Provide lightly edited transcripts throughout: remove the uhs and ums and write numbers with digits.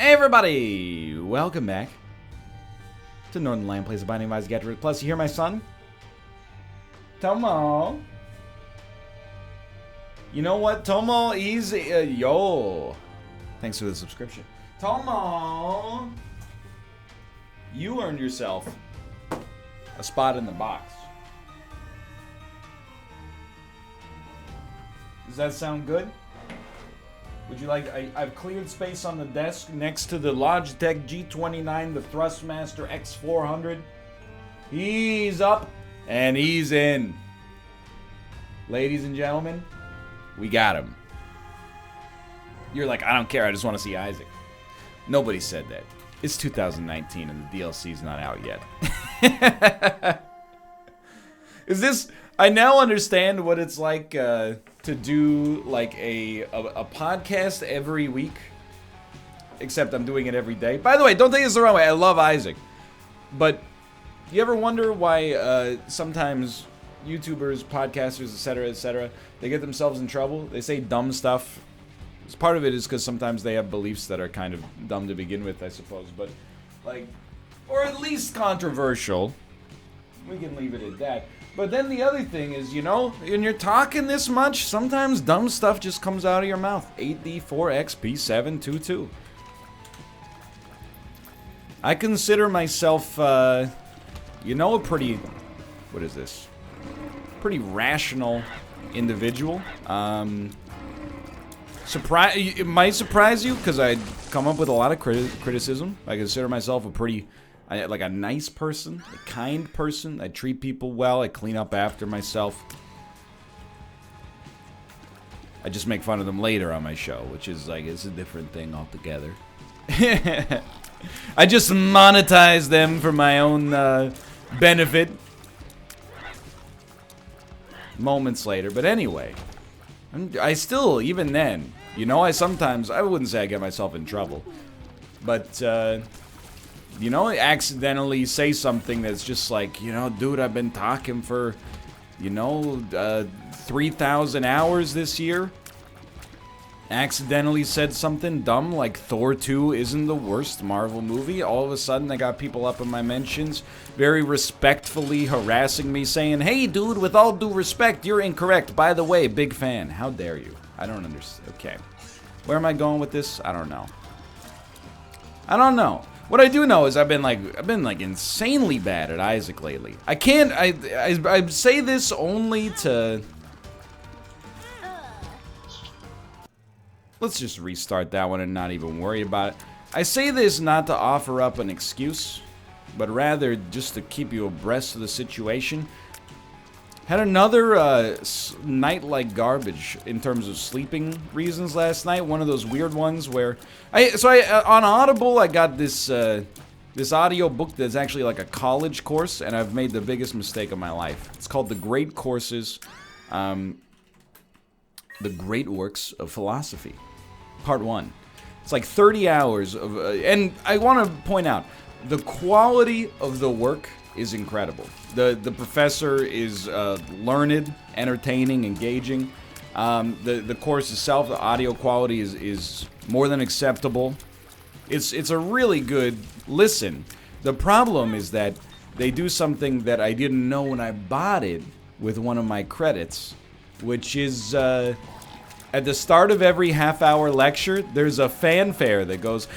Hey everybody! Welcome back to Northernlion Plays a Binding of Isaac Afterbirth. Plus, you hear my son? Tomo! You know what, Tomo? He's... yo! Thanks for the subscription. Tomo! You earned yourself a spot in the box. Does that sound good? Would you like... I've cleared space on the desk next to the Logitech G29, the Thrustmaster X400. He's up and he's in. Ladies and gentlemen, we got him. You're like, I don't care, I just want to see Isaac. Nobody said that. It's 2019 and the DLC's not out yet. Is this... I now understand what it's like to do like a podcast every week. Except I'm doing it every day. By the way, don't take this the wrong way. I love Isaac. But you ever wonder why sometimes YouTubers, podcasters, etc., they get themselves in trouble? They say dumb stuff. Part of it is because sometimes they have beliefs that are kind of dumb to begin with, I suppose. But, like, or at least controversial. We can leave it at that. But then the other thing is, you know, when you're talking this much, sometimes dumb stuff just comes out of your mouth. 8D4XP722. I consider myself, you know, a pretty, what is this? Pretty rational individual. It might surprise you because I come up with a lot of criticism. I consider myself a pretty... like a nice person, a kind person. I treat people well. I clean up after myself. I just make fun of them later on my show, which is like, it's a different thing altogether. I just monetize them for my own benefit. Moments later. But anyway, I still, even then, you know, I wouldn't say I get myself in trouble. But, you know, I accidentally say something that's just like, you know, dude, I've been talking for, you know, 3,000 hours this year. Accidentally said something dumb like Thor 2 isn't the worst Marvel movie. All of a sudden, I got people up in my mentions very respectfully harassing me saying, hey, dude, with all due respect, you're incorrect. By the way, big fan. How dare you? I don't understand. Okay. Where am I going with this? I don't know. What I do know is I've been like insanely bad at Isaac lately. I say this only to... Let's just restart that one and not even worry about it. I say this not to offer up an excuse, but rather just to keep you abreast of the situation. Had another night like garbage in terms of sleeping reasons last night. One of those weird ones where on Audible I got this this audio book that's actually like a college course, and I've made the biggest mistake of my life. It's called The Great Courses, The Great Works of Philosophy, Part 1. It's like 30 hours of, and I want to point out the quality of the work is incredible. The professor is learned, entertaining, engaging. The course itself, the audio quality is more than acceptable. It's a really good listen. The problem is that they do something that I didn't know when I bought it with one of my credits, which is at the start of every half-hour lecture, there's a fanfare that goes,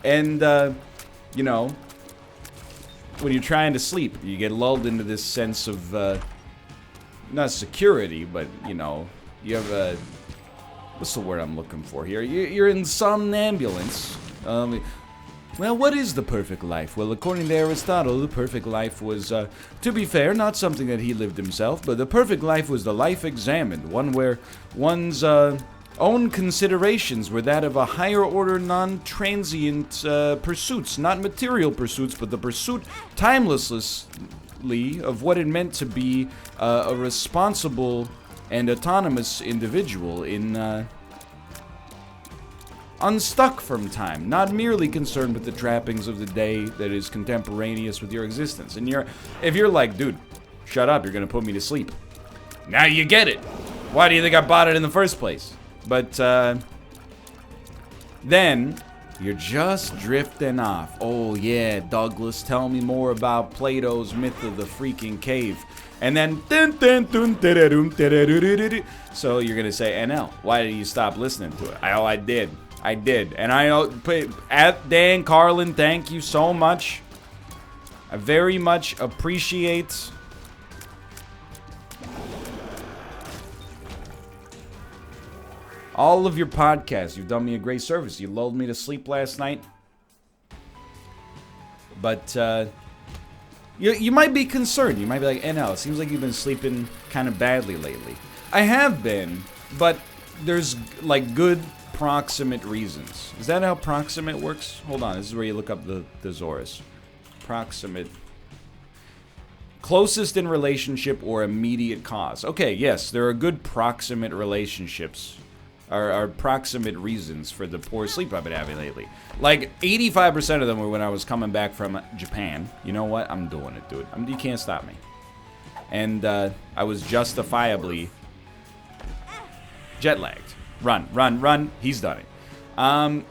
and you know, when you're trying to sleep, you get lulled into this sense of not security, but you know, you have a, what's the word I'm looking for here? You're in somnambulance. Well, what is the perfect life? Well, according to Aristotle, the perfect life was, to be fair, not something that he lived himself, but the perfect life was the life examined, one where one's own considerations were that of a higher order non-transient pursuits, not material pursuits, but the pursuit timelessly of what it meant to be a responsible and autonomous individual in... unstuck from time, not merely concerned with the trappings of the day that is contemporaneous with your existence. And if you're like, dude, shut up, you're gonna put me to sleep. Now you get it. Why do you think I bought it in the first place? But, then, you're just drifting off. Oh, yeah, Douglas, tell me more about Plato's myth of the freaking cave. And then, so you're going to say, NL, why did you stop listening to it? I did. I did. And at Dan Carlin, thank you so much. I very much appreciate all of your podcasts. You've done me a great service. You lulled me to sleep last night. But you might be concerned. You might be like, NL, it seems like you've been sleeping kind of badly lately. I have been, but there's like good proximate reasons. Is that how proximate works? Hold on, this is where you look up the thesaurus. Proximate. Closest in relationship or immediate cause. Okay, yes, there are good proximate relationships. Are proximate reasons for the poor sleep I've been having lately. Like, 85% of them were when I was coming back from Japan. You know what? I'm doing it, dude. You can't stop me. And I was justifiably jet-lagged. Run, run, run. He's done it. And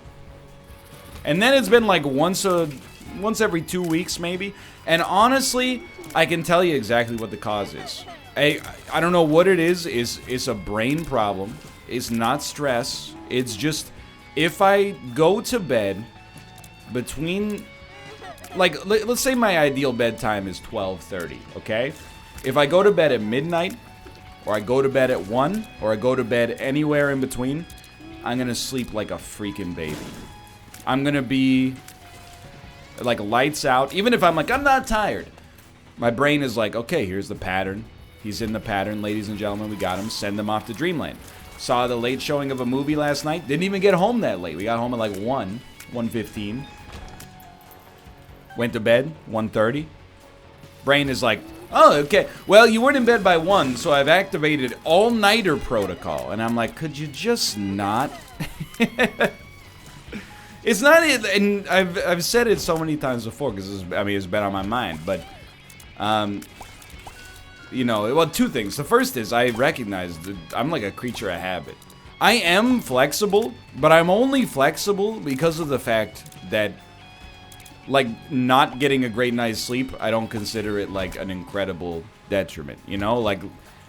then it's been like once every 2 weeks, maybe. And honestly, I can tell you exactly what the cause is. I don't know what it is. It's a brain problem. It's not stress. It's just, if I go to bed between, like, let's say my ideal bedtime is 12:30, okay? If I go to bed at midnight, or I go to bed at 1, or I go to bed anywhere in between, I'm gonna sleep like a freaking baby. I'm gonna be, like, lights out. Even if I'm like, I'm not tired. My brain is like, okay, here's the pattern. He's in the pattern, ladies and gentlemen. We got him. Send him off to Dreamland. Saw the late showing of a movie last night. Didn't even get home that late. We got home at like 1:15. Went to bed, 1:30. Brain is like, oh, okay. Well, you weren't in bed by 1, so I've activated all-nighter protocol. And I'm like, could you just not? It's not, and I've said it so many times before because it's been on my mind. But, you know, well, two things. The first is I recognize that I'm like a creature of habit. I am flexible, but I'm only flexible because of the fact that, like, not getting a great night's sleep, I don't consider it like an incredible detriment. You know, like,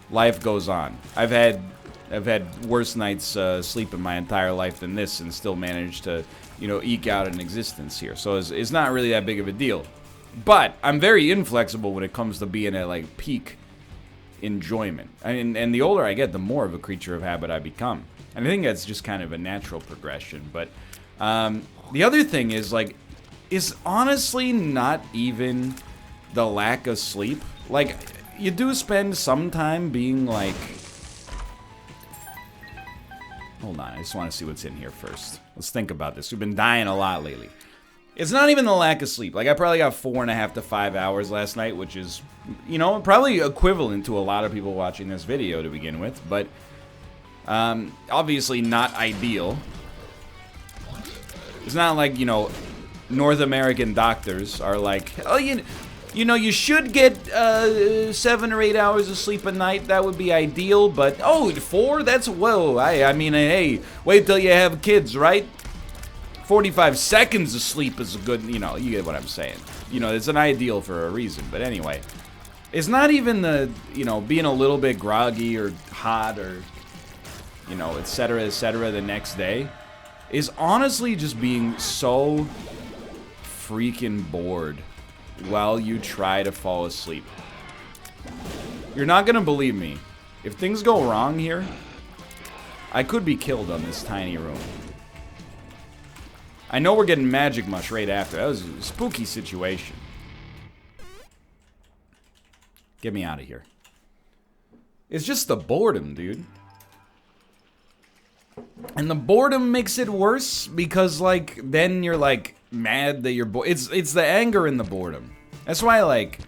life goes on. I've had worse nights sleep in my entire life than this, and still managed to, you know, eke out an existence here. So it's not really that big of a deal. But I'm very inflexible when it comes to being at like peak enjoyment. And the older I get, the more of a creature of habit I become. And I think that's just kind of a natural progression. But the other thing is, like, is honestly not even the lack of sleep. Like, you do spend some time being like... Hold on, I just want to see what's in here first. Let's think about this. We've been dying a lot lately. It's not even the lack of sleep. Like, I probably got 4.5 to 5 hours last night, which is, you know, probably equivalent to a lot of people watching this video to begin with. But, obviously not ideal. It's not like, you know, North American doctors are like, oh, you know, you should get 7 or 8 hours of sleep a night. That would be ideal. But, oh, 4? That's, whoa. I mean, hey, wait till you have kids, right? 45 seconds of sleep is a good, you know, you get what I'm saying. You know, it's an ideal for a reason. But anyway, it's not even the, you know, being a little bit groggy or hot or, you know, et cetera, the next day. Is honestly just being so freaking bored while you try to fall asleep. You're not gonna believe me. If things go wrong here, I could be killed on this tiny room. I know we're getting Magic Mush right after. That was a spooky situation. Get me out of here. It's just the boredom, dude. And the boredom makes it worse because, like, then you're, like, mad that you're bored. It's the anger and the boredom. That's why, like,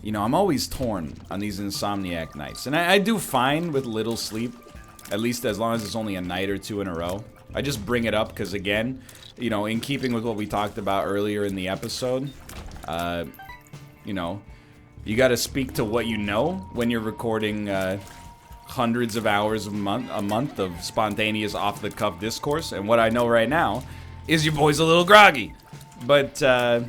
you know, I'm always torn on these insomniac nights. And I do fine with little sleep, at least as long as it's only a night or two in a row. I just bring it up because, again, you know, in keeping with what we talked about earlier in the episode, you know, You got to speak to what you know when you're recording hundreds of hours a month of spontaneous off-the-cuff discourse. And what I know right now is your boy's a little groggy. But, I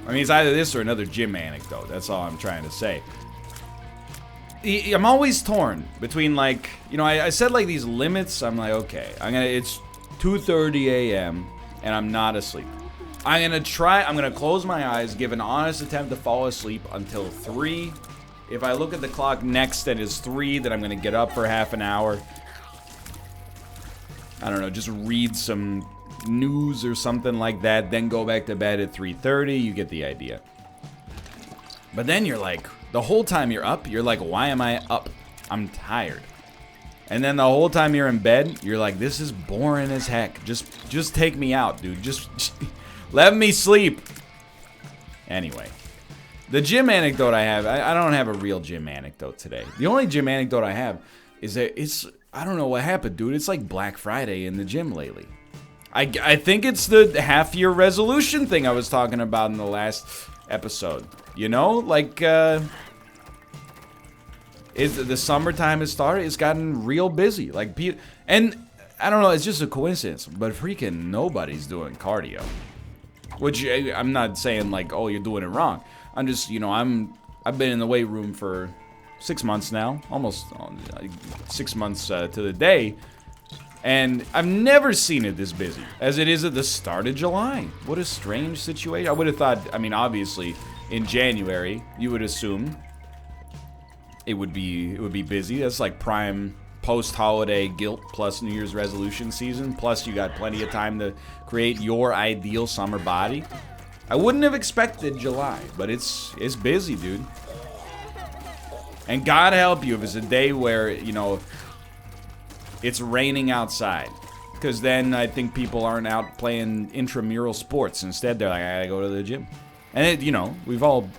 mean, it's either this or another gym anecdote. That's all I'm trying to say. I'm always torn between, like, you know, I said, like, these limits. I'm like, okay, it's 2:30 a.m. and I'm not asleep. I'm gonna close my eyes, give an honest attempt to fall asleep until 3. If I look at the clock next and it's 3, then I'm gonna get up for half an hour. I don't know, just read some news or something like that, then go back to bed at 3:30. You get the idea. But then you're like, the whole time you're up, you're like, why am I up? I'm tired. And then the whole time you're in bed, you're like, this is boring as heck. Just take me out, dude. Just let me sleep. Anyway, the gym anecdote I have, I don't have a real gym anecdote today. The only gym anecdote I have is that I don't know what happened, dude. It's like Black Friday in the gym lately. I think it's the half-year resolution thing I was talking about in the last episode. You know, like, the summertime has started. It's gotten real busy. Like, and I don't know, it's just a coincidence, but freaking nobody's doing cardio. Which, I'm not saying, like, oh, you're doing it wrong. I'm just, you know, I've been in the weight room for 6 months now. Almost 6 months to the day. And I've never seen it this busy as it is at the start of July. What a strange situation. I would have thought, I mean, obviously, in January, you would assume it would be busy. That's like prime post-holiday guilt plus New Year's resolution season. Plus, you got plenty of time to create your ideal summer body. I wouldn't have expected July, but it's busy, dude. And God help you if it's a day where, you know, it's raining outside. Because then I think people aren't out playing intramural sports. Instead, they're like, I gotta go to the gym. And, you know, we've all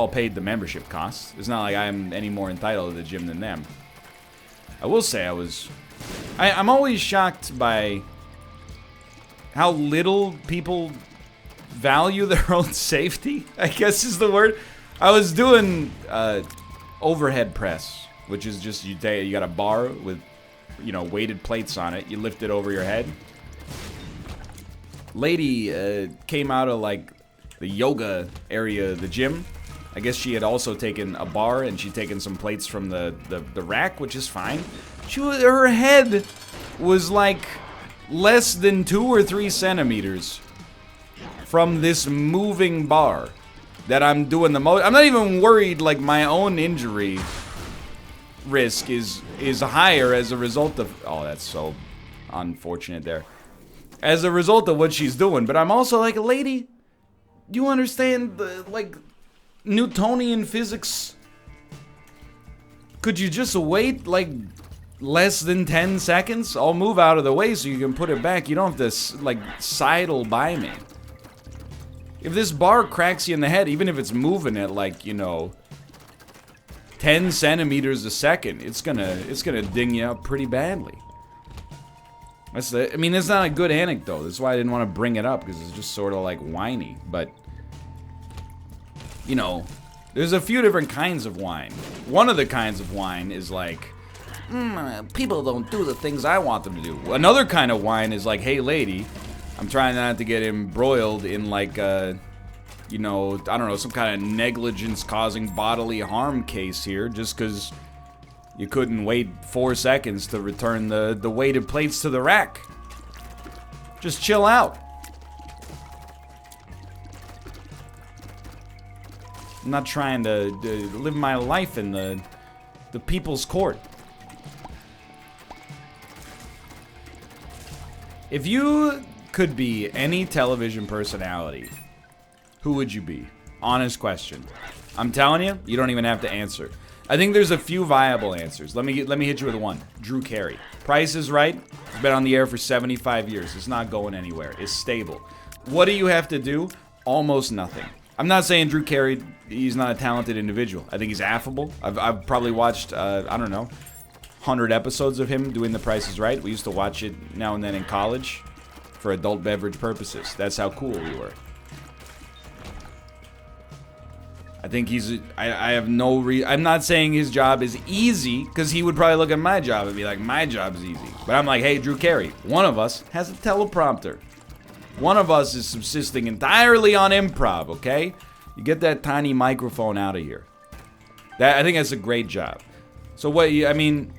paid the membership costs. It's not like I'm any more entitled to the gym than them. I will say I'm always shocked by how little people value their own safety, I guess is the word. I was doing overhead press, which is just you got a bar with, you know, weighted plates on it. You lift it over your head. Lady came out of like the yoga area of the gym. I guess she had also taken a bar and she'd taken some plates from the rack, which is fine. Her head was like less than 2 or 3 centimeters from this moving bar that I'm doing the most. I'm not even worried like my own injury risk is higher as a result of, oh, that's so unfortunate there, as a result of what she's doing. But I'm also like, lady, do you understand the, like, Newtonian physics? Could you just wait like less than 10 seconds? I'll move out of the way so you can put it back. You don't have to like sidle by me. If this bar cracks you in the head, even if it's moving at like, you know, 10 centimeters a second, it's gonna ding you up pretty badly. I mean, it's not a good anecdote. That's why I didn't want to bring it up, because it's just sort of like whiny. But, you know, there's a few different kinds of whine. One of the kinds of whine is like, people don't do the things I want them to do. Another kind of whine is like, hey lady, I'm trying not to get embroiled in like you know, I don't know, some kind of negligence causing bodily harm case here just because you couldn't wait 4 seconds to return the weighted plates to the rack. Just chill out. I'm not trying to live my life in the people's court. If you could be any television personality, who would you be? Honest question. I'm telling you, you don't even have to answer. I think there's a few viable answers. Let me hit you with one. Drew Carey. Price is Right. It's been on the air for 75 years. It's not going anywhere. It's stable. What do you have to do? Almost nothing. I'm not saying Drew Carey, he's not a talented individual. I think he's affable. I've probably watched, I don't know, 100 episodes of him doing The Price is Right. We used to watch it now and then in college for adult beverage purposes. That's how cool we were. I think I have no I'm not saying his job is easy, because he would probably look at my job and be like, my job's easy. But I'm like, hey, Drew Carey, one of us has a teleprompter. One of us is subsisting entirely on improv, okay? You get that tiny microphone out of here. I think that's a great job. So what, I mean,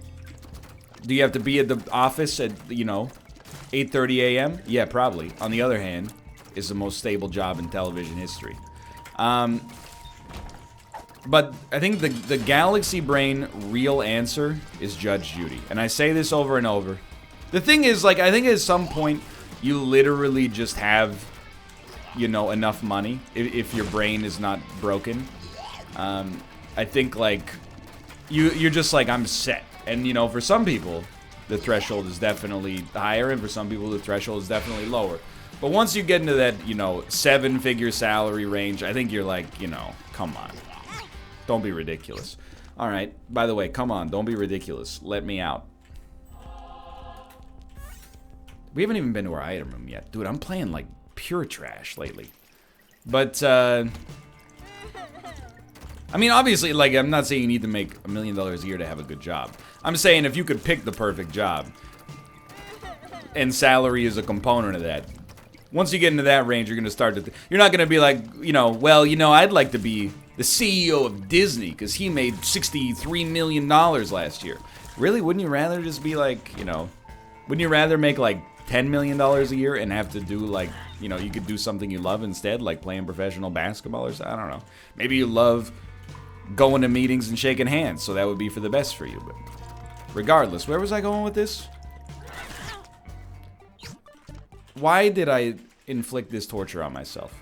do you have to be at the office at, 8:30 a.m.? Yeah, probably. On the other hand, it's the most stable job in television history. But I think the Galaxy Brain real answer is Judge Judy. And I say this over and over. The thing is, like, I think at some point, you literally just have, enough money if your brain is not broken. I think, like, you're just like, I'm set. And, for some people, the threshold is definitely higher, and for some people, the threshold is definitely lower. But once you get into that, 7-figure salary range, I think you're like, come on. Don't be ridiculous. All right. By the way, come on. Don't be ridiculous. Let me out. We haven't even been to our item room yet. Dude, I'm playing, like, pure trash lately. But, I mean, obviously, like, I'm not saying you need to make $1 million a year to have a good job. I'm saying if you could pick the perfect job, and salary is a component of that, once you get into that range, you're going to start to... You're not going to be like, I'd like to be the CEO of Disney because he made $63 million last year. Really? Wouldn't you rather just be like, wouldn't you rather make like $10 million a year and have to do like, you could do something you love instead, like playing professional basketball or something? I don't know. Maybe you love going to meetings and shaking hands, so that would be for the best for you. But regardless, where was I going with this? Why did I inflict this torture on myself?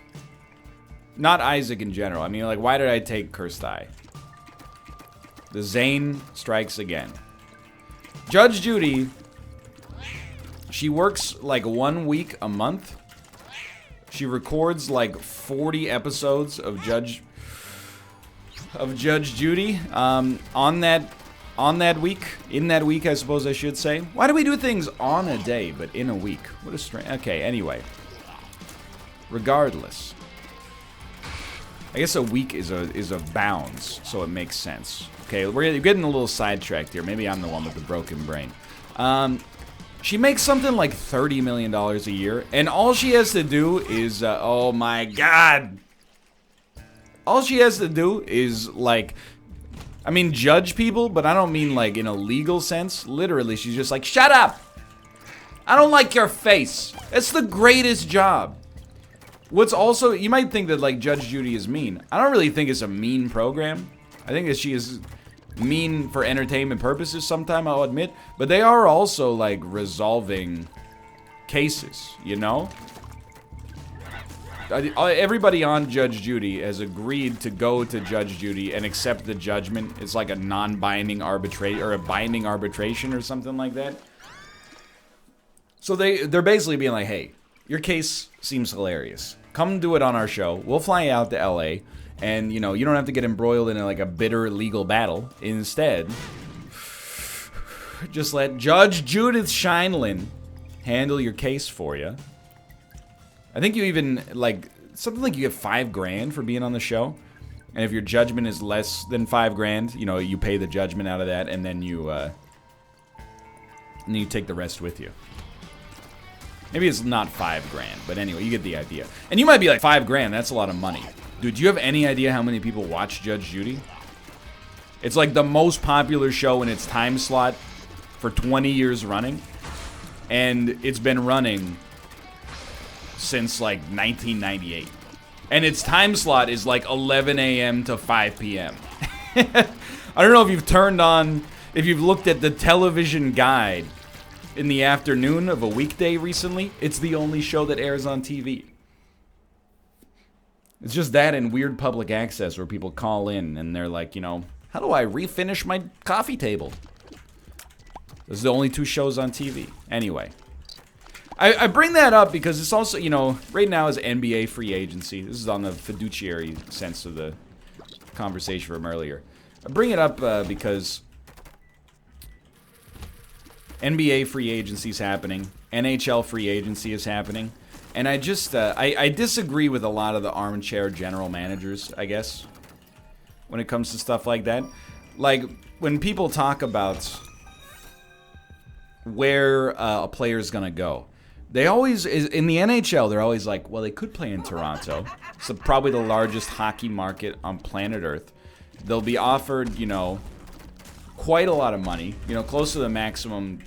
Not Isaac in general. I mean, like, why did I take Cursed Eye? The Zane strikes again. Judge Judy, she works like 1 week a month. She records like 40 episodes of Judge Judy in that week, I suppose I should say. Why do we do things on a day, but in a week? What a strange... Okay, anyway. Regardless. I guess a week is a bounds, so it makes sense. Okay, we're getting a little sidetracked here. Maybe I'm the one with the broken brain. She makes something like $30 million a year, and all she has to do is... oh my god! All she has to do is, like... I mean, judge people, but I don't mean, like, in a legal sense. Literally, she's just like, shut up! I don't like your face. It's the greatest job. What's also, you might think that, like, Judge Judy is mean. I don't really think it's a mean program. I think that she is mean for entertainment purposes sometime, I'll admit. But they are also, like, resolving cases, Everybody on Judge Judy has agreed to go to Judge Judy and accept the judgment. It's like a non-binding arbitration or a binding arbitration or something like that. So they're basically being like, hey, your case seems hilarious. Come do it on our show. We'll fly you out to LA, and you don't have to get embroiled in like a bitter legal battle. Instead, just let Judge Judith Scheinlin handle your case for you. I think you even, like, something like you get $5,000 for being on the show. And if your judgment is less than $5,000, you pay the judgment out of that, and then you take the rest with you. Maybe it's not $5,000, but anyway, you get the idea. And you might be like, $5,000, that's a lot of money. Dude, do you have any idea how many people watch Judge Judy? It's like the most popular show in its time slot for 20 years running. And it's been running since like 1998, and its time slot is like 11 a.m. to 5 p.m. I don't know if you've looked at the television guide in the afternoon of a weekday recently. It's the only show that airs on TV. It's just that and weird public access where people call in and they're like, how do I refinish my coffee table? Those are the only two shows on TV. Anyway. I bring that up because it's also, right now is NBA free agency. This is on the fiduciary sense of the conversation from earlier. I bring it up because NBA free agency is happening. NHL free agency is happening. And I just, I disagree with a lot of the armchair general managers, I guess. when it comes to stuff like that. Like, when people talk about where a player's gonna go, they always, in the NHL, they're always like, well, they could play in Toronto. It's probably the largest hockey market on planet Earth. They'll be offered, you know, quite a lot of money, you know, close to the maximum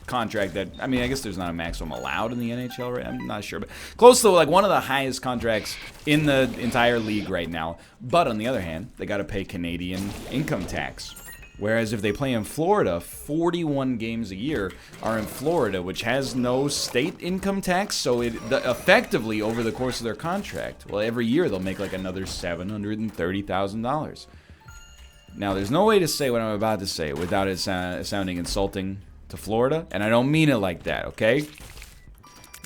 contract that, I mean, I guess there's not a maximum allowed in the NHL, right? I'm not sure, but close to like one of the highest contracts in the entire league right now. But on the other hand, they got to pay Canadian income tax. Whereas if they play in Florida, 41 games a year are in Florida, which has no state income tax. So effectively, over the course of their contract, well, every year they'll make like another $730,000. Now, there's no way to say what I'm about to say without it sounding insulting to Florida, and I don't mean it like that, okay?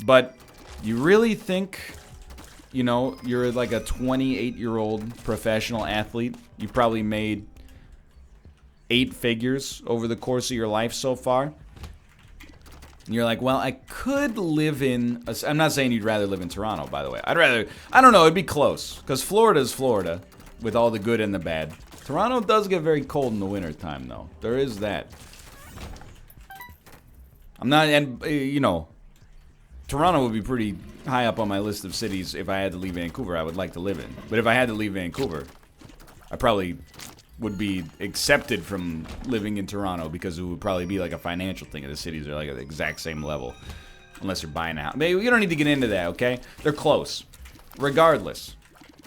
But you really think, you know, you're like a 28-year-old professional athlete, you probably made 8 figures over the course of your life so far, and you're like, well, I could live in, I'm not saying you'd rather live in Toronto, by the way. I'd rather, I don't know, it'd be close, because Florida's Florida, with all the good and the bad. Toronto does get very cold in the winter time, though. There is that. I'm not, and, you know, Toronto would be pretty high up on my list of cities if I had to leave Vancouver I would like to live in. But if I had to leave Vancouver, I probably would be accepted from living in Toronto because it would probably be like a financial thing. The cities are like at the exact same level. Unless you're buying out. Maybe you don't need to get into that, okay? They're close. Regardless.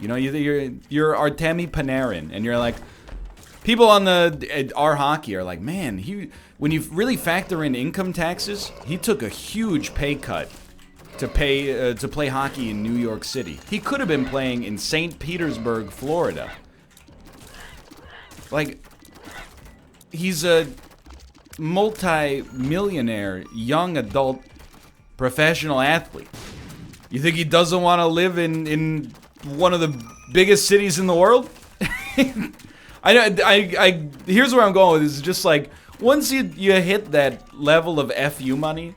You know, you're Artemi Panarin, and you're like, people on the our hockey are like, man, when you really factor in income taxes, he took a huge pay cut to play hockey in New York City. He could have been playing in St. Petersburg, Florida. Like, he's a multi-millionaire young adult professional athlete. You think he doesn't want to live in one of the biggest cities in the world? I here's where I'm going with this. It's just like, once you hit that level of FU money,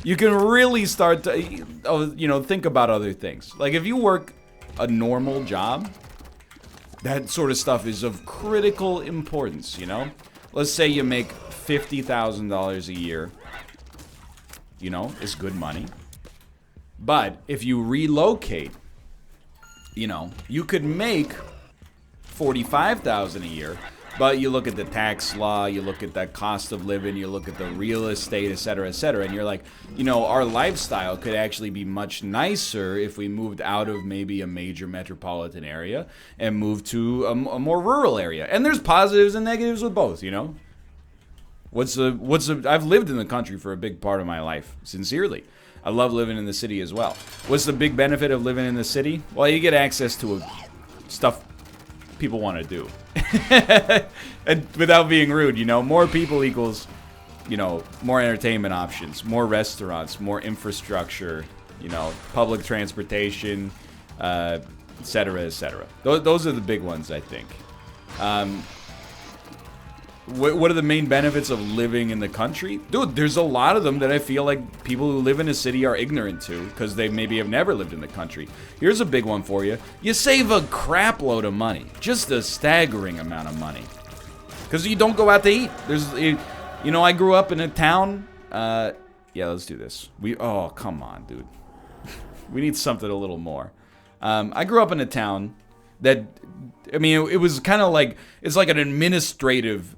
you can really start to, you know, think about other things. Like, if you work a normal job, that sort of stuff is of critical importance, you know? Let's say you make $50,000 a year. You know, it's good money. But if you relocate, you know, you could make $45,000 a year, but you look at the tax law, you look at the cost of living, you look at the real estate, etc., and you're like, you know, our lifestyle could actually be much nicer if we moved out of maybe a major metropolitan area and moved to a more rural area. And there's positives and negatives with both, you know. I've lived in the country for a big part of my life, sincerely. I love living in the city as well. What's the big benefit of living in the city? Well, you get access to stuff people want to do. And without being rude, you know, more people equals, you know, more entertainment options, more restaurants, more infrastructure, you know, public transportation, etc., etc. Those are the big ones, I think. What are the main benefits of living in the country? Dude, there's a lot of them that I feel like people who live in a city are ignorant to because they maybe have never lived in the country. Here's a big one for you. You save a crap load of money. Just a staggering amount of money. Because you don't go out to eat. You know, I grew up in a town. Yeah, let's do this. Oh, come on, dude. We need something a little more. I grew up in a town that, I mean, it was kind of like, it's like an administrative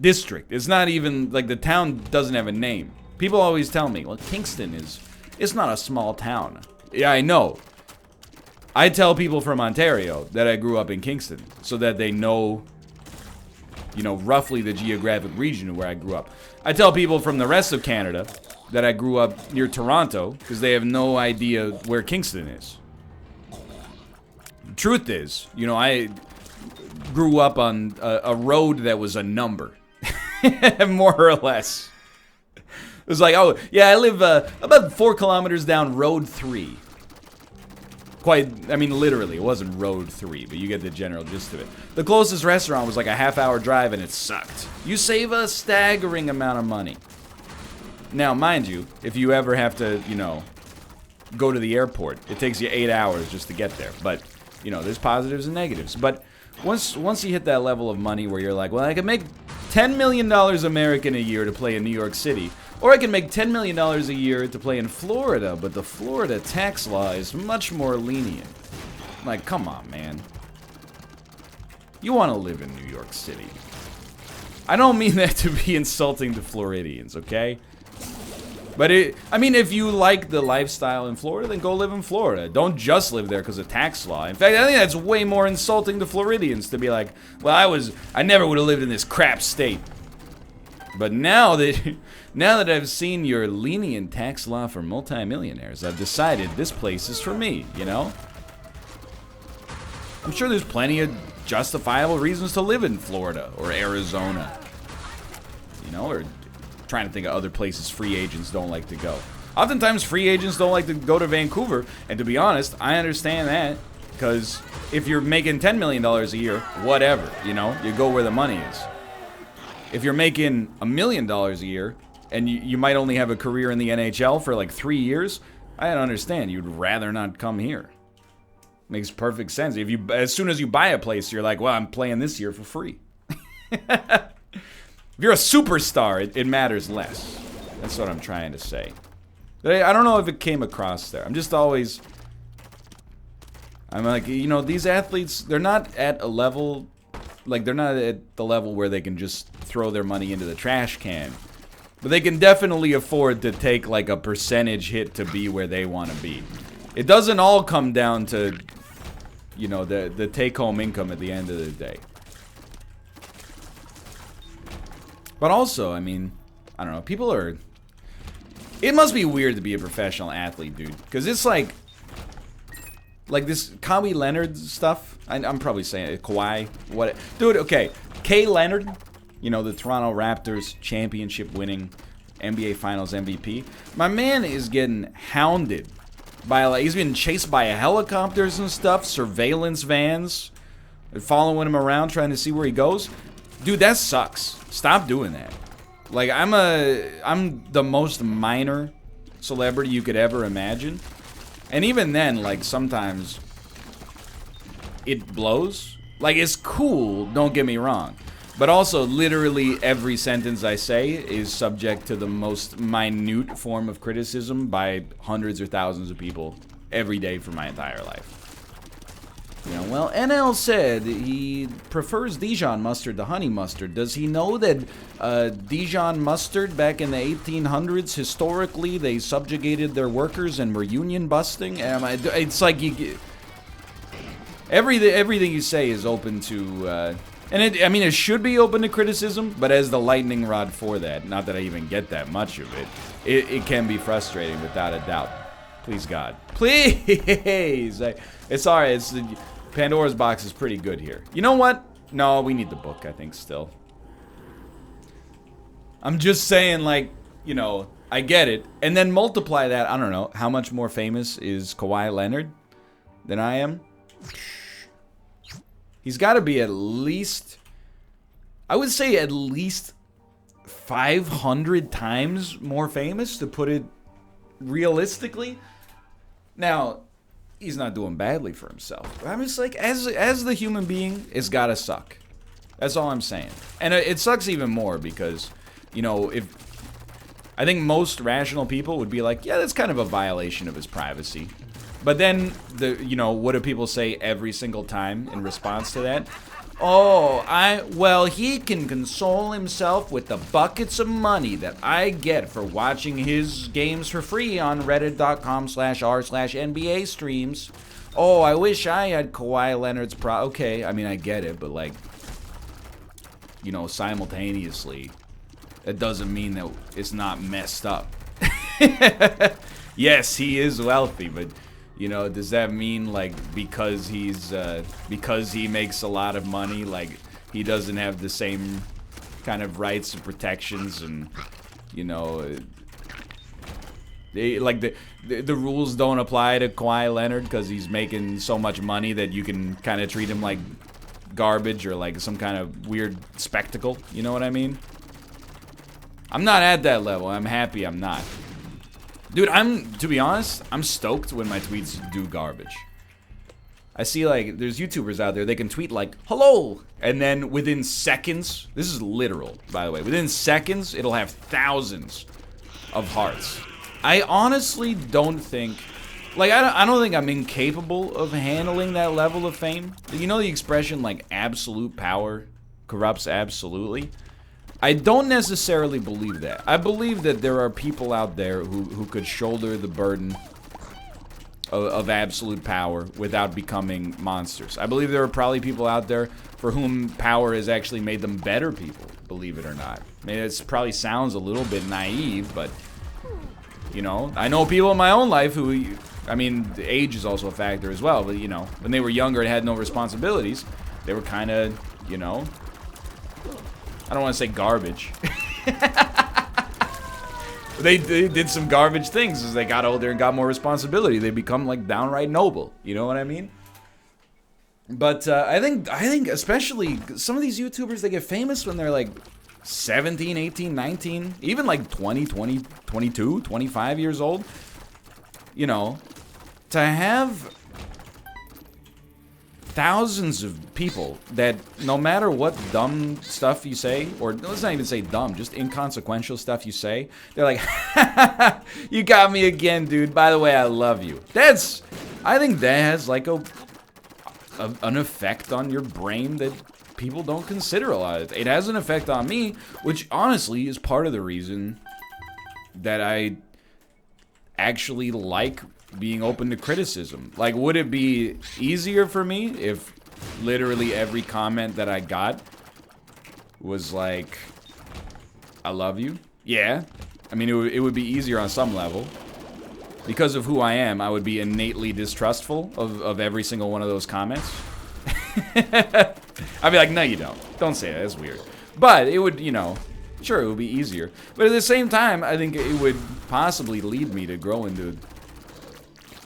district. It's not even, like, the town doesn't have a name. People always tell me, well, Kingston it's not a small town. Yeah, I know. I tell people from Ontario that I grew up in Kingston so that they know, you know, roughly the geographic region where I grew up. I tell people from the rest of Canada that I grew up near Toronto because they have no idea where Kingston is. Truth is, you know, I grew up on a road that was a number. More or less. It was like, oh, yeah, I live about 4 kilometers down Road 3. I mean, literally, it wasn't Road 3, but you get the general gist of it. The closest restaurant was like a half-hour drive, and it sucked. You save a staggering amount of money. Now, mind you, if you ever have to, you know, go to the airport, it takes you 8 hours just to get there. But You know, there's positives and negatives. But once you hit that level of money where you're like, well, I can make $10 million American a year to play in New York City, or I can make $10 million a year to play in Florida, but the Florida tax law is much more lenient. Like, come on, man. You want to live in New York City. I don't mean that to be insulting to Floridians, okay? But I mean, if you like the lifestyle in Florida, then go live in Florida. Don't just live there because of tax law. In fact, I think that's way more insulting to Floridians to be like, well, I never would have lived in this crap state. But now that I've seen your lenient tax law for multimillionaires, I've decided this place is for me, you know? I'm sure there's plenty of justifiable reasons to live in Florida or Arizona. You know, or trying to think of other places free agents don't like to go. Oftentimes free agents don't like to go to Vancouver, and to be honest, I understand that, because if you're making $10 million a year, whatever, you know, you go where the money is. If you're making $1 million a year, and you might only have a career in the NHL for like 3 years, I understand, you'd rather not come here. Makes perfect sense. As soon as you buy a place, you're like, well, I'm playing this year for free. If you're a superstar, it matters less. That's what I'm trying to say. But I don't know if it came across there. I'm like, you know, these athletes, they're not at a level, like, they're not at the level where they can just throw their money into the trash can. But they can definitely afford to take, like, a percentage hit to be where they want to be. It doesn't all come down to, you know, the take-home income at the end of the day. But also, I mean, I don't know, it must be weird to be a professional athlete, dude. Because it's like this Kawhi Leonard stuff. I'm probably saying it, Kawhi, what? Dude, okay. K. Leonard, you know, the Toronto Raptors championship winning NBA Finals MVP. My man is getting hounded by, like, he's been chased by helicopters and stuff, surveillance vans, following him around trying to see where he goes. Dude, that sucks. Stop doing that. Like, I'm the most minor celebrity you could ever imagine. And even then, like, sometimes it blows. Like, it's cool, don't get me wrong. But also, literally every sentence I say is subject to the most minute form of criticism by hundreds or thousands of people every day for my entire life. You know, well, NL said he prefers Dijon mustard to honey mustard. Does he know that Dijon mustard back in the 1800s, historically, they subjugated their workers and were union busting? It's like everything you say is open to, it should be open to criticism, but as the lightning rod for that, not that I even get that much of it, it can be frustrating without a doubt. Please, God. Please! It's alright, Pandora's box is pretty good here. You know what? No, we need the book, I think, still. I'm just saying, like, you know, I get it. And then multiply that, I don't know, how much more famous is Kawhi Leonard than I am? He's got to be at least, I would say at least 500 times more famous, to put it realistically. Now, he's not doing badly for himself. I'm just like, as the human being, it's gotta suck. That's all I'm saying. And it sucks even more because, you know, I think most rational people would be like, yeah, that's kind of a violation of his privacy. But then, what do people say every single time in response to that? Well, he can console himself with the buckets of money that I get for watching his games for free on reddit.com/r/NBA streams. Oh, I wish I had Kawhi Leonard's okay, I mean, I get it, but, like, you know, simultaneously, that doesn't mean that it's not messed up. Yes, he is wealthy, but, you know, does that mean, like, because he makes a lot of money, like, he doesn't have the same kind of rights and protections, and, you know, the rules don't apply to Kawhi Leonard because he's making so much money that you can kind of treat him like garbage or like some kind of weird spectacle, you know what I mean? I'm not at that level. I'm happy I'm not. Dude, to be honest, I'm stoked when my tweets do garbage. I see, like, there's YouTubers out there, they can tweet, like, hello, and then within seconds, this is literal, by the way, within seconds, it'll have thousands of hearts. I honestly don't think, like, I don't think I'm incapable of handling that level of fame. You know the expression, like, absolute power corrupts absolutely? I don't necessarily believe that. I believe that there are people out there who could shoulder the burden of absolute power without becoming monsters. I believe there are probably people out there for whom power has actually made them better people, believe it or not. I mean, it probably sounds a little bit naive, but, you know, I know people in my own life who, I mean, age is also a factor as well, but, you know, when they were younger and had no responsibilities, they were kind of, you know, I don't want to say garbage. They did some garbage things as they got older and got more responsibility. They become, like, downright noble. You know what I mean? But I think especially some of these YouTubers, they get famous when they're, like, 17, 18, 19, even, like, 20, 22, 25 years old. You know, to have thousands of people that no matter what dumb stuff you say, or let's not even say dumb, just inconsequential stuff you say, they're like, you got me again, dude. By the way, I love you. I think that has like an effect on your brain that people don't consider a lot. It has an effect on me, which honestly is part of the reason that I actually like being open to criticism. Like, would it be easier for me if literally every comment that I got was like, I love you? Yeah. I mean, it would be easier on some level. Because of who I am, I would be innately distrustful of every single one of those comments. I'd be like, no, you don't. Don't say that. That's weird. But it would, you know, sure, it would be easier. But at the same time, I think it would possibly lead me to grow into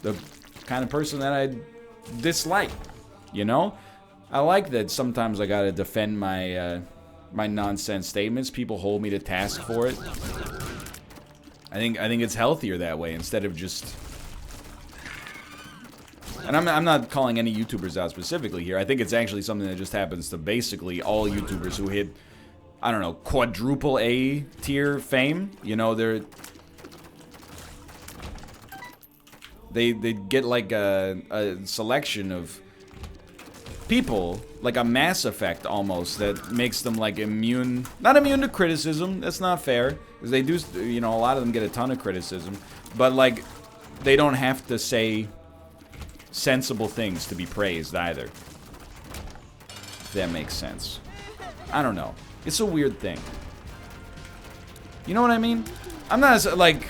the kind of person that I dislike, you know? I like that sometimes I gotta defend my my nonsense statements. People hold me to task for it. I think it's healthier that way instead of just... And I'm not calling any YouTubers out specifically here. I think it's actually something that just happens to basically all YouTubers who hit, I don't know, quadruple A tier fame. You know, they get like a selection of people, like a Mass Effect almost, that makes them like immune, not immune to criticism, that's not fair, because they do, you know, a lot of them get a ton of criticism, but like, they don't have to say sensible things to be praised either. If that makes sense. I don't know. It's a weird thing. You know what I mean? I'm not, like...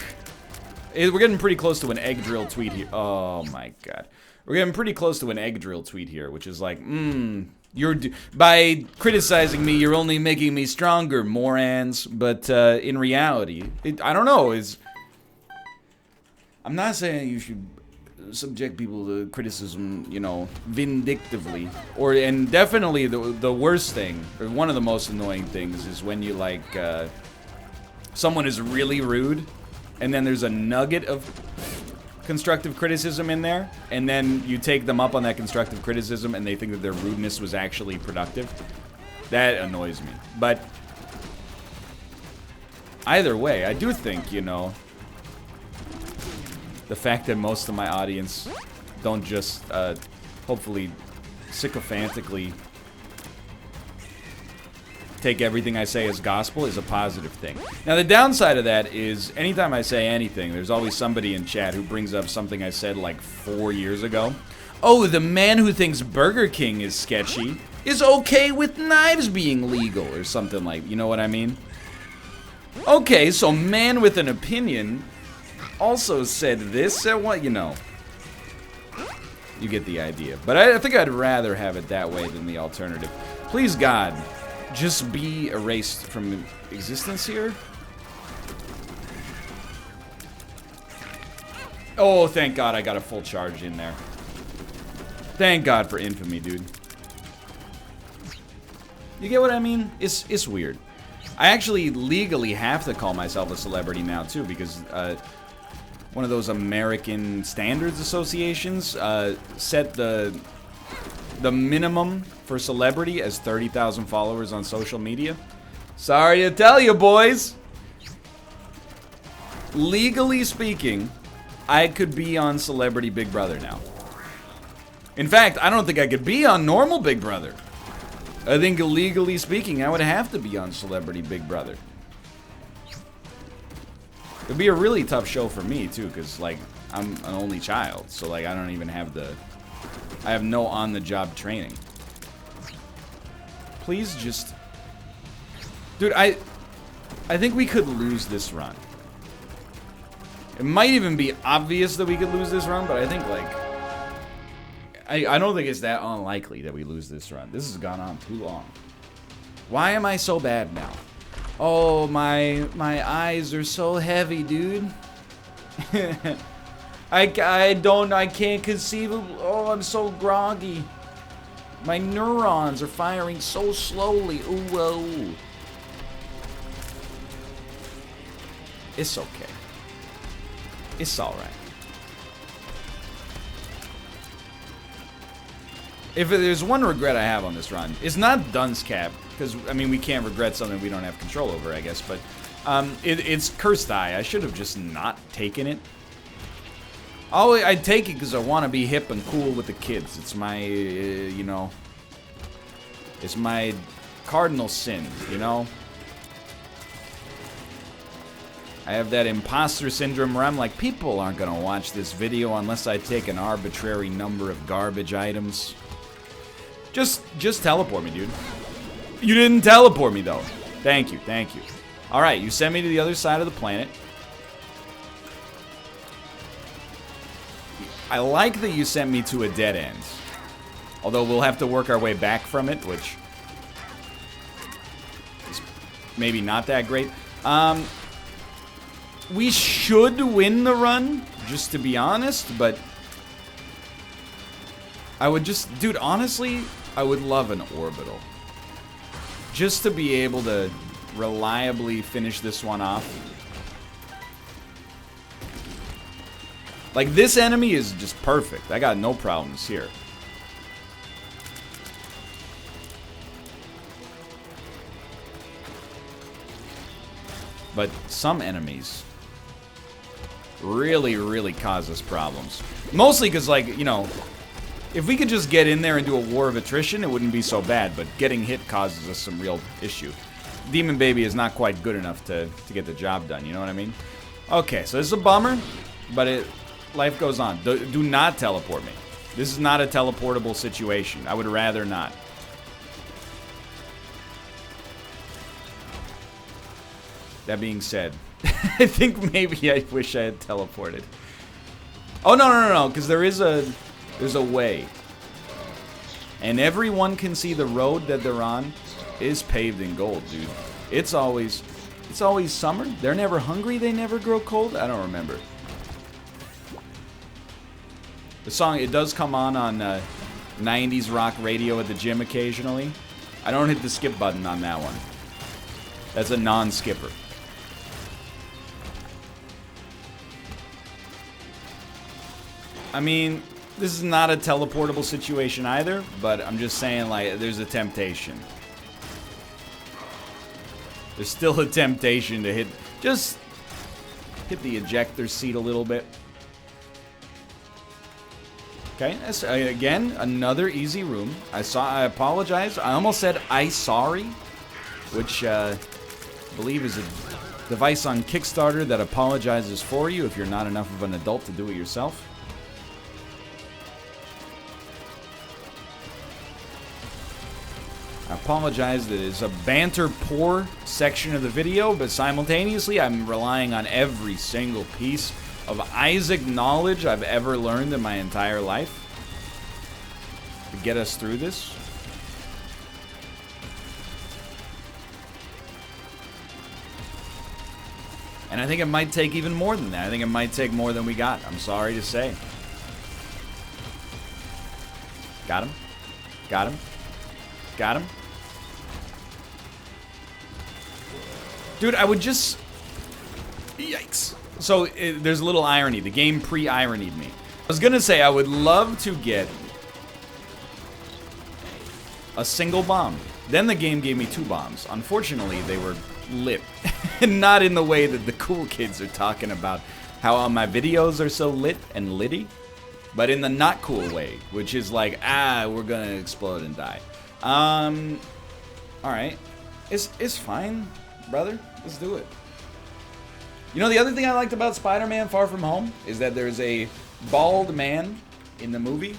We're getting pretty close to an egg drill tweet here. Oh my god. We're getting pretty close to an egg drill tweet here, which is like, by criticizing me, you're only making me stronger, morons. But in reality, I don't know, I'm not saying you should subject people to criticism, you know, vindictively. And definitely the worst thing, or one of the most annoying things, is when you, like, someone is really rude, and then there's a nugget of constructive criticism in there, and then you take them up on that constructive criticism and they think that their rudeness was actually productive. That annoys me. But either way, I do think, you know, the fact that most of my audience don't just, hopefully, sycophantically take everything I say as gospel is a positive thing. Now, the downside of that is anytime I say anything, there's always somebody in chat who brings up something I said like 4 years ago. Oh, the man who thinks Burger King is sketchy is okay with knives being legal, or something like, you know what I mean? Okay, so man with an opinion also said this, and what, you know. You get the idea. But I think I'd rather have it that way than the alternative. Please, God, just be erased from existence here. Oh, thank God I got a full charge in there. Thank God for infamy, dude. You get what I mean? It's weird. I actually legally have to call myself a celebrity now, too, because one of those American Standards Associations set the the minimum for celebrity is 30,000 followers on social media. Sorry to tell you, boys. Legally speaking, I could be on Celebrity Big Brother now. In fact, I don't think I could be on normal Big Brother. I think legally speaking, I would have to be on Celebrity Big Brother. It'd be a really tough show for me, too, because, like, I'm an only child. So, like, I don't even have I have no on-the-job training. Please just... Dude, I think we could lose this run. It might even be obvious that we could lose this run, but I think, like... I don't think it's that unlikely that we lose this run. This has gone on too long. Why am I so bad now? Oh, my eyes are so heavy, dude. I can't conceive of... Oh, I'm so groggy. My neurons are firing so slowly. Ooh, whoa. It's okay. It's alright. If there's one regret I have on this run, it's not Dunce Cap, because, I mean, we can't regret something we don't have control over, I guess, but it's Cursed Eye. I should have just not taken it. I take it because I want to be hip and cool with the kids. It's my, you know, it's my cardinal sin, you know? I have that imposter syndrome where I'm like, people aren't going to watch this video unless I take an arbitrary number of garbage items. Just teleport me, dude. You didn't teleport me, though. Thank you, thank you. Alright, you sent me to the other side of the planet. I like that you sent me to a dead end. Although we'll have to work our way back from it, which is maybe not that great. We should win the run, just to be honest, but I would just... Dude, honestly, I would love an orbital. Just to be able to reliably finish this one off. Like, this enemy is just perfect. I got no problems here. But some enemies really, really cause us problems. Mostly because, like, you know, if we could just get in there and do a war of attrition, it wouldn't be so bad. But getting hit causes us some real issue. Demon Baby is not quite good enough to get the job done, you know what I mean? Okay, so this is a bummer, but life goes on. Do not teleport me. This is not a teleportable situation. I would rather not. That being said, I think maybe I wish I had teleported. Oh, no, because there's a way. And everyone can see the road that they're on is paved in gold, dude. It's always summer. They're never hungry, they never grow cold. I don't remember. The song, it does come on 90s rock radio at the gym occasionally. I don't hit the skip button on that one. That's a non-skipper. I mean, this is not a teleportable situation either, but I'm just saying, like, there's a temptation. There's still a temptation to just hit the ejector seat a little bit. Okay, that's, again, another easy room. I apologize. I almost said I sorry, which I believe is a device on Kickstarter that apologizes for you if you're not enough of an adult to do it yourself. I apologize that it's a banter-poor section of the video, but simultaneously I'm relying on every single piece of Isaac knowledge I've ever learned in my entire life to get us through this. And I think it might take even more than that. I think it might take more than we got. I'm sorry to say. Got him. Got him. Got him. Dude, I would just... Yikes. So, there's a little irony. The game pre-ironied me. I was gonna say, I would love to get A single bomb. Then the game gave me 2 bombs. Unfortunately, they were lit. And not in the way that the cool kids are talking about how all my videos are so lit and litty. But in the not cool way, which is like, we're gonna explode and die. Alright. It's fine, brother. Let's do it. You know, the other thing I liked about Spider-Man Far From Home is that there's a bald man in the movie,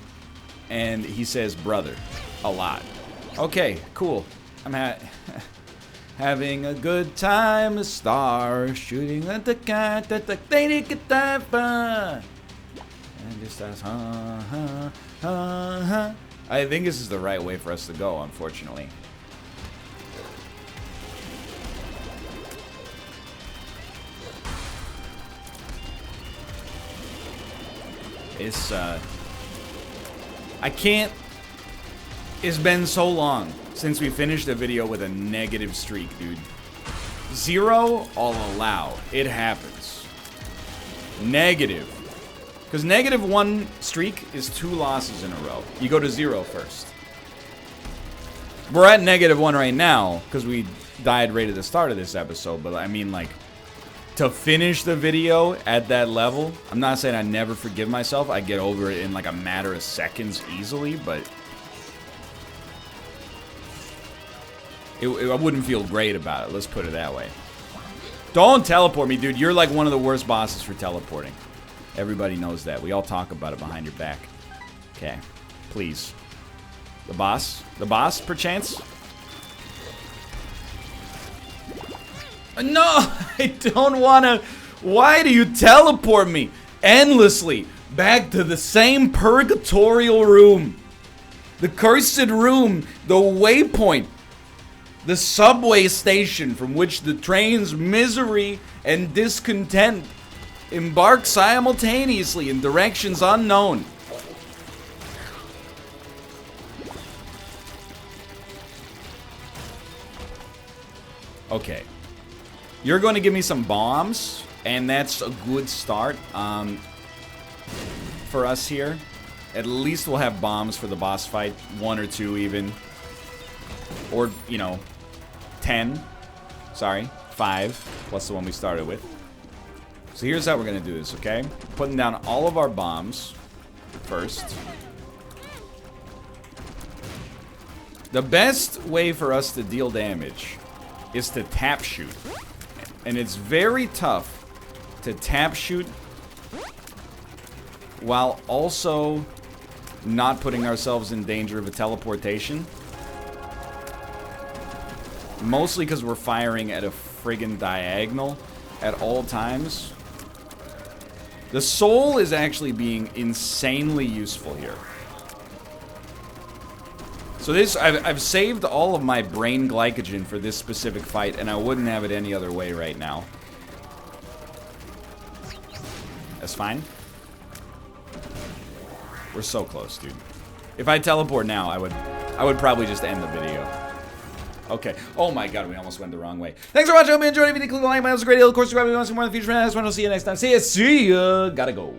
and he says brother a lot. Okay, cool. I'm having a good time, a star shooting at the cat that they didn't get that far. And just as I think this is the right way for us to go, unfortunately. It's I can't. It's been so long since we finished a video with a negative streak, dude. 0, I'll allow. It happens. Negative. Because -1 streak is 2 losses in a row. You go to 0 first. We're at -1 right now, because we died right at the start of this episode. But I mean, like, to finish the video at that level, I'm not saying I never forgive myself. I get over it in like a matter of seconds easily, but I wouldn't feel great about it. Let's put it that way. Don't teleport me, dude. You're like one of the worst bosses for teleporting. Everybody knows that. We all talk about it behind your back. Okay. Please. The boss? The boss, perchance? No! I don't want to... Why do you teleport me endlessly back to the same purgatorial room? The cursed room. The waypoint. The subway station from which the train's misery and discontent embark simultaneously in directions unknown. Okay. You're going to give me some bombs, and that's a good start for us here. At least we'll have bombs for the boss fight. 1 or 2 even. Or, you know, 10. Sorry, 5 plus the one we started with. So here's how we're going to do this, okay? Putting down all of our bombs first. The best way for us to deal damage is to tap shoot. And it's very tough to tap shoot while also not putting ourselves in danger of a teleportation. Mostly because we're firing at a friggin' diagonal at all times. The soul is actually being insanely useful here. So this, I've saved all of my brain glycogen for this specific fight, and I wouldn't have it any other way right now. That's fine. We're so close, dude. If I teleport now, I would probably just end the video. Okay. Oh my god, we almost went the wrong way. Thanks for watching. I hope you enjoyed. If you did, click the like button. It was a great deal. Of course, subscribe if you want some more in the future. And I just want to see you next time. See ya. Gotta go.